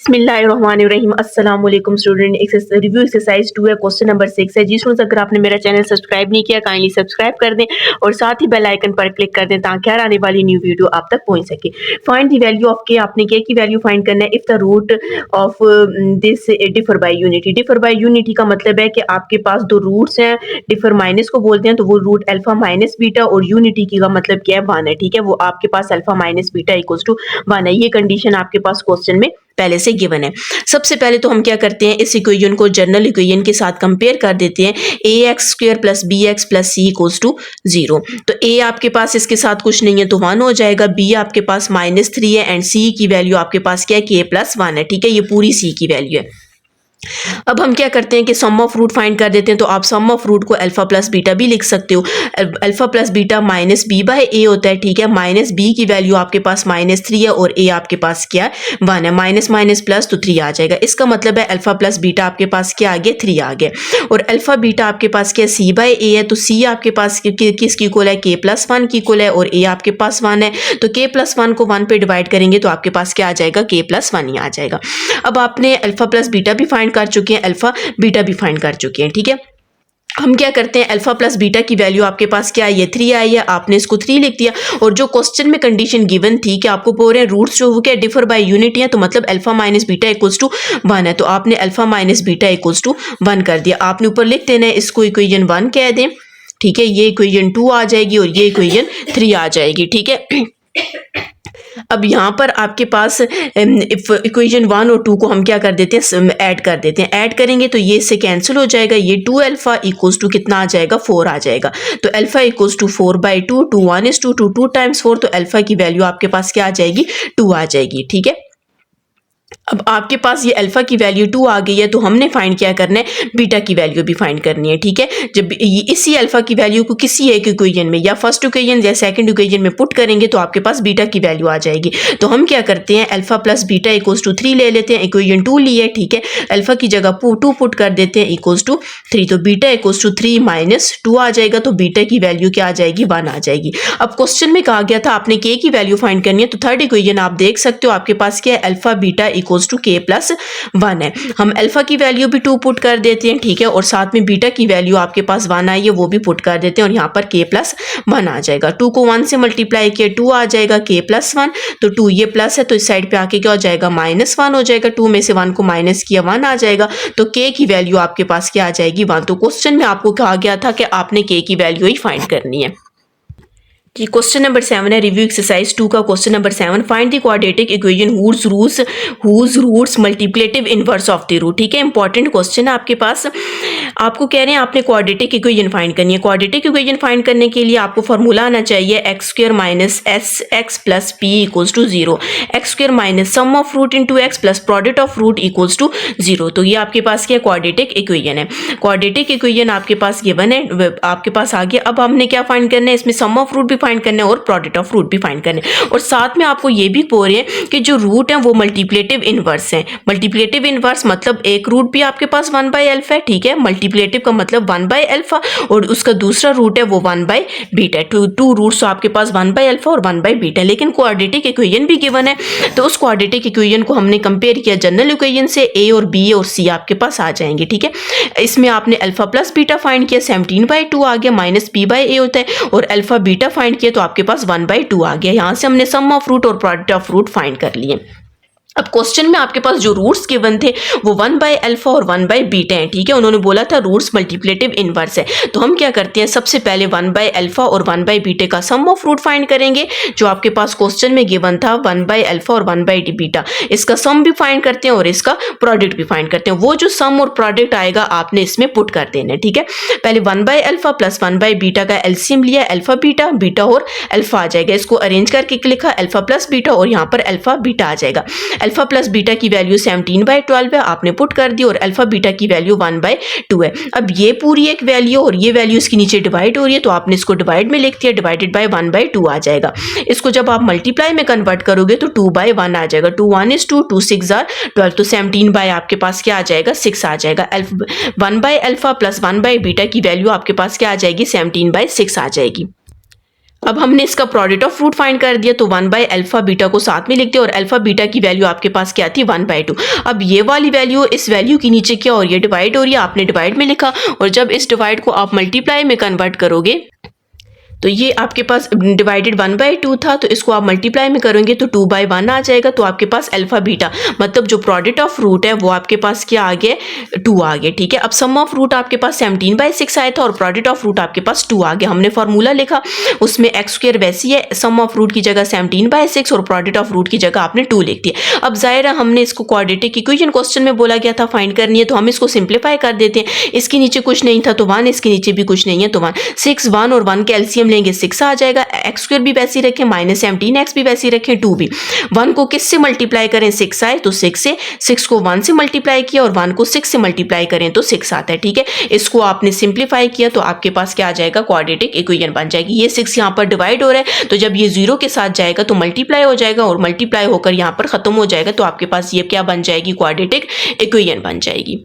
बिस्मिल्लाहिर्रहमानिर्रहीम अस्सलाम वालेकुम स्टूडेंट। रिव्यू एक्सरसाइज 2 है, क्वेश्चन नंबर 6 है जी स्टूडेंट्स। अगर आपने मेरा चैनल सब्सक्राइब नहीं किया काइंडली सब्सक्राइब कर दें और साथ ही बेल आइकन पर क्लिक कर दें ताकि हर आने वाली न्यू वीडियो आप तक पहुंच सके। फाइंड द वैल्यू ऑफ के, आपने के की वैल्यू फाइंड करना है। If the root of this differ by unity. Differ by unity का मतलब है कि आपके पास दो रूट्स हैं, डिफर माइनस को बोलते हैं, तो वो रूट अल्फा माइनस बीटा और यूनिटी की का मतलब क्या है 1 है। ठीक है, वो आपके पास alpha minus beta equals to 1 है। ये कंडीशन आपके पास क्वेश्चन में पहले से गिवन है। सबसे पहले तो हम क्या करते हैं, इस इक्वेशन को जनरल इक्वेशन के साथ कंपेयर कर देते हैं। A x square plus b x plus c equals to 0। तो ए आपके पास इसके साथ कुछ नहीं है तो 1 हो जाएगा, बी आपके पास -3 है एंड सी की वैल्यू आपके पास क्या है के प्लस 1 है। ठीक है, ये पूरी सी की वैल्यू है। अब हम क्या करते हैं कि सम ऑफ रूट फाइंड कर देते हैं। तो आप सम ऑफ रूट को अल्फा प्लस बीटा भी लिख सकते हो। Alpha plus beta minus b by a होता है। ठीक है, माइनस बी की वैल्यू आपके पास -3 है और ए आपके पास क्या 1 है। माइनस माइनस प्लस तो 3 आ जाएगा। इसका मतलब है अल्फा प्लस बीटा आपके पास क्या आ गया 3 आ गया। और अल्फा बीटा आपके पास क्या सी बाय ए है, तो सी आपके पास किसकी इक्वल है के प्लस 1 की इक्वल है और ए आपके पास 1 है। तो के प्लस 1 को 1 पे डिवाइड करेंगे तो आपके पास क्या आ जाएगा के प्लस 1 ही आ जाएगा। अब आपने अल्फा प्लस बीटा भी फाइंड कर चुके हैं, अल्फा बीटा भी फाइंड कर चुके हैं। ठीक है, हम क्या करते हैं, अल्फा प्लस बीटा की वैल्यू आपके पास क्या आई है 3 आई है, आपने इसको 3 लिख दिया। और जो क्वेश्चन में कंडीशन गिवन थी कि आपको बोल रहे हैं रूट्स जो क्या डिफर बाय यूनिट है, तो मतलब alpha minus beta equals to 1 है। तो आपने alpha minus beta equals to 1 कर दिया। आपने ऊपर लिख देना है, इसको इक्वेशन 1 कह दें। ठीक है, ये इक्वेशन 2 आ जाएगी और ये इक्वेशन 3 आ जाएगी। ठीक है, अब यहाँ पर आपके पास इक्वेशन 1 और 2 को हम क्या कर देते हैं, ऐड कर देते हैं। ऐड करेंगे तो ये इससे कैंसिल हो जाएगा। ये 2 अल्फा इक्वल्स टू कितना आ जाएगा 4 आ जाएगा। तो alpha equals to 4/2, 2 1 is to 2 times 4, तो अल्फा की वैल्यू आपके पास क्या आ जाएगी 2 आ जाएगी। ठीक है, अब आपके पास ये अल्फा की वैल्यू 2 आ गई है तो हमने फाइंड क्या करना है, बीटा की वैल्यू भी फाइंड करनी है। ठीक है, जब इसी अल्फा की वैल्यू को किसी एक इक्वेशन में या फर्स्ट इक्वेशन या सेकंड इक्वेशन में पुट करेंगे तो आपके पास बीटा की वैल्यू आ जाएगी। तो हम क्या करते हैं, alpha plus beta equals to 3 ले लेते हैं। इक्वेशन 2 ली है। ठीक है, अल्फा की जगह 2 पुट कर देते हैं इक्वल्स टू 3, तो बीटा इक्वल्स टू 3 माइनस 2 आ जाएगा। तो बीटा की वैल्यू क्या आ जाएगी 1 आ जाएगी। अब क्वेश्चन में कहा गया था आपने के की वैल्यू फाइंड करनी है, तो थर्ड इक्वेशन आप देख सकते हो आपके पास क्या है, अल्फा बीटा इक्वल्स टू के प्लस 1 है। हम अल्फा की वैल्यू भी 2 पुट कर देते हैं। ठीक है, और साथ में बीटा की वैल्यू आपके पास 1 आई है वो भी पुट कर देते हैं और यहाँ पर के प्लस 1 आ जाएगा। 2 को 1 से मल्टीप्लाई किया 2 आ जाएगा के प्लस 1, तो 2 ये प्लस है तो इस साइड पे आके क्या हो जाएगा -1 हो जाएगा। 2 में से 1 को माइनस किया 1 आ जाएगा। तो के की वैल्यू आपके पास क्या आ जाएगी 1। तो क्वेश्चन में आपको कहा गया था कि आपने के की वैल्यू ही फाइंड करनी है। जी, क्वेश्चन नंबर 7 है, रिव्यू एक्सरसाइज 2 का question number 7। Find the quadratic equation whose roots multiplicative inverse of the root. ठीक है, इंपॉर्टेंट क्वेश्चन है आपके पास। आपको कह रहे हैं आपने क्वाड्रेटिक इक्वेशन फाइंड करनी है। क्वाड्रेटिक इक्वेशन फाइंड करने के लिए आपको फॉर्मूला आना चाहिए x square minus s x plus p equals to 0। X square minus sum of root into x plus product of root equals to 0। तो ये आपके पास क्या क्वाड्रेटिक इक्वेशन है। क्वाड्रेटिक इक्वेशन आपके पास गिवन है, आपके पास आ गया। अब हमने क्या फाइंड करना है, इसमें सम ऑफ रूट भी फाइंड करना है और प्रोडक्ट ऑफ रूट भी फाइंड करना है। और साथ में आपको ये भी बोल रहे हैं कि जो रूट है वो मल्टीप्लिकेटिव इनवर्स है। मल्टीप्लिकेटिव इनवर्स मतलब एक रूट भी आपके पास 1 बाय अल्फा है। ठीक है, मल्टीप्लिकेटिव का मतलब 1 बाय अल्फा और उसका दूसरा रूट है वो 1 बाय बीटा। टू रूट्स आपके पास 1 बाय अल्फा और 1 बाय बीटा। लेकिन क्वाड्रेटिक इक्वेशन भी गिवन है तो उस क्वाड्रेटिक इक्वेशन को हमने कंपेयर किया जनरल इक्वेशन से। ए और बी और सी आपके पास आ जाएंगे। ठीक है, इसमें आपने अल्फा प्लस बीटा फाइंड किया 17/2 आ गया, माइनस बी बाय ए होता है। और अल्फा बीटा फाइंड किया तो आपके पास 1/2 आ गया। यहां से हमने सम ऑफ रूट और प्रोडक्ट ऑफ रूट फाइंड कर लिए। अब क्वेश्चन में आपके पास जो रूट्स गिवन थे वो 1 बाय अल्फा और 1 बाय बीटा है। ठीक है, उन्होंने बोला था रूट्स मल्टीप्लिकेटिव इनवर्स है। तो हम क्या करते हैं, सबसे पहले 1 बाय अल्फा और 1 बाय बीटा का सम ऑफ रूट फाइंड करेंगे जो आपके पास क्वेश्चन में गिवन था 1 बाय अल्फा और 1 बाय बीटा। इसका सम भी फाइंड करते हैं और इसका प्रोडक्ट भी फाइंड करते हैं। वो जो सम और प्रोडक्ट आएगा आपने इसमें पुट कर देना है। ठीक है, पहले 1 by alpha plus 1 by beta का एलसीएम लिया, अल्फा बीटा, बीटा और अल्फा आ जाएगा। इसको अरेंज करके लिखा अल्फा प्लस बीटा और यहाँ पर अल्फा बीटा आ जाएगा। अल्फा प्लस बीटा की वैल्यू 17/12 है, आपने पुट कर दी और अल्फा बीटा की वैल्यू 1/2 है। अब ये पूरी एक वैल्यू और ये वैल्यू इसके नीचे डिवाइड हो रही है तो आपने इसको डिवाइड में लिख दिया, डिवाइडेड बाय 1/2 आ जाएगा। इसको जब आप मल्टीप्लाई में कन्वर्ट करोगे तो 2/1 आ जाएगा। 2 1 is 2, 2 6 are 12, तो 17 बाय आपके पास क्या आ जाएगा 6 आ जाएगा। 1 by alpha plus 1 by beta की वैल्यू आपके पास क्या आ जाएगी 17/6 आ जाएगी। अब हमने इसका प्रोडक्ट ऑफ फ्रूट फाइंड कर दिया, तो 1 बाय अल्फा बीटा को साथ में लिखते हैं और अल्फा बीटा की वैल्यू आपके पास क्या थी 1/2। अब ये वाली वैल्यू इस वैल्यू के नीचे क्या हो रही है, डिवाइड हो रही है, आपने डिवाइड में लिखा और जब इस डिवाइड को आप मल्टीप्लाई में कन्वर्ट करोगे तो ये आपके पास डिवाइडेड 1/2 था, तो इसको आप मल्टीप्लाई में करेंगे तो 2/1 आ जाएगा। तो आपके पास अल्फा बीटा मतलब जो प्रोडक्ट ऑफ रूट है वो आपके पास क्या आ गया 2 आ गया। ठीक है, अब सम ऑफ रूट आपके पास 17/6 आया था और प्रोडक्ट ऑफ रूट आपके पास 2 आ गया। हमने फॉर्मूला लिखा उसमें x² वैसी है, सम ऑफ रूट की जगह 17/6 और प्रोडक्ट ऑफ रूट की जगह आपने 2 लिख दिया। अब जाहिर है हमने इसको क्वाड्रेटिक इक्वेशन क्वेश्चन में बोला गया था फाइंड करनी है, तो हम इसको सिंप्लीफाई कर देते हैं। इसके नीचे कुछ नहीं था तो 1, इसके नीचे भी कुछ नहीं है तो 1, 6 1 और 1 के एलसीएम लेंगे 6 आ जाएगा। x² भी वैसे रखें, -17x भी वैसे रखें, 2 भी। 1 को किस से मल्टीप्लाई करें 6 आए तो 6 से, 6 को 1 से मल्टीप्लाई किया और 1 को 6 से मल्टीप्लाई करें तो 6 आता है। ठीक है, इसको आपने सिंप्लीफाई किया तो आपके पास क्या आ जाएगा क्वाड्रेटिक इक्वेशन बन जाएगी। ये 6 यहाँ पर डिवाइड हो रहा है तो जब ये 0 के साथ जाएगा तो मल्टीप्लाई हो जाएगा और मल्टीप्लाई होकर यहाँ पर खत्म हो जाएगा तो आपके पास ये क्या बन जाएगी क्वाड्रेटिक इक्वेशन बन जाएगी।